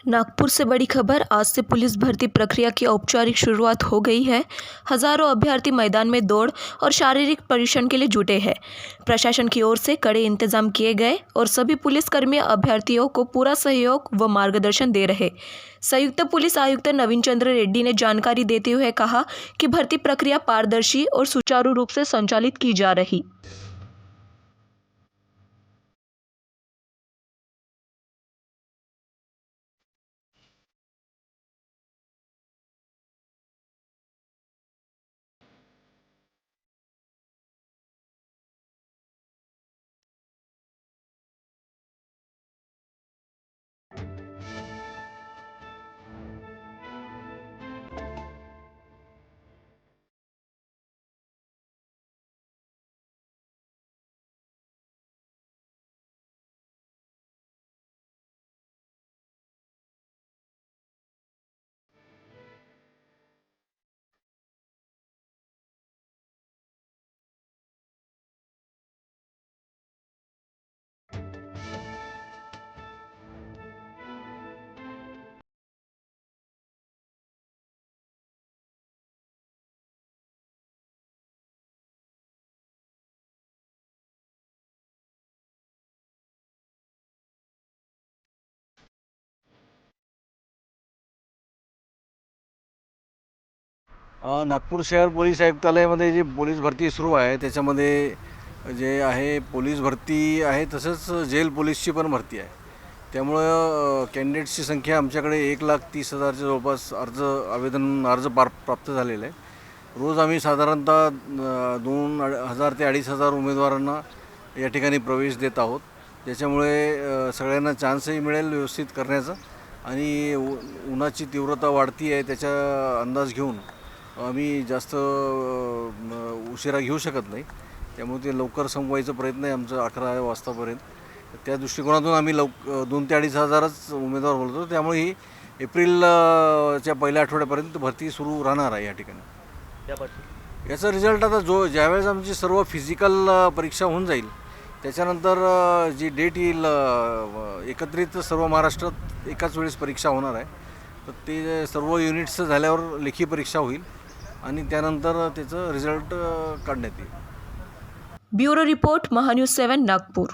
नागपुर से बड़ी खबर। आज से पुलिस भर्ती प्रक्रिया की औपचारिक शुरुआत हो गई है। हजारों अभ्यर्थी मैदान में दौड़ और शारीरिक परीक्षण के लिए जुटे हैं। प्रशासन की ओर से कड़े इंतजाम किए गए और सभी पुलिसकर्मी अभ्यर्थियों को पूरा सहयोग व मार्गदर्शन दे रहे। संयुक्त पुलिस आयुक्त नवीन चंद्र रेड्डी ने जानकारी देते हुए कहा कि भर्ती प्रक्रिया पारदर्शी और सुचारू रूप से संचालित की जा रही। नागपूर शहर पोलीस आयुक्तालयामध्ये जी पोलीस भरती सुरू आहे त्याच्यामध्ये जे आहे पोलीस भरती आहे, तसंच जेल पोलीसची पण भरती आहे. त्यामुळं कॅन्डिडेट्सची संख्या आमच्याकडे 1,30,000च्या जवळपास अर्ज प्राप्त झालेले आहे. रोज आम्ही साधारणतः 2,000 ते 2,500 उमेदवारांना या ठिकाणी प्रवेश देत आहोत. त्याच्यामुळे सगळ्यांना चान्सही मिळेल व्यवस्थित करण्याचा. आणि उन्हाची तीव्रता वाढती आहे त्याचा अंदाज घेऊन आम्ही जास्त उशिरा घेऊ शकत नाही. त्यामुळे ते लवकर संपवायचा प्रयत्न आहे आमचा 11 वाजतापर्यंत. त्या दृष्टिकोनातून आम्ही 2,000 ते 2,500 उमेदवार बोलतो. त्यामुळे ही एप्रिलच्या पहिल्या आठवड्यापर्यंत भरती सुरू राहणार आहे या ठिकाणी. याचा रिझल्ट आता ज्यावेळेस आमची सर्व फिजिकल परीक्षा होऊन जाईल त्याच्यानंतर जी डेट येईल, एकत्रित सर्व महाराष्ट्रात एकाच वेळेस परीक्षा होणार आहे. तर ते सर्व युनिट्स झाल्यावर लेखी परीक्षा होईल आणि त्यानंतर त्याचं रिझल्ट काढण्यात येईल. Bureau report, Mahanews 7, Nagpur.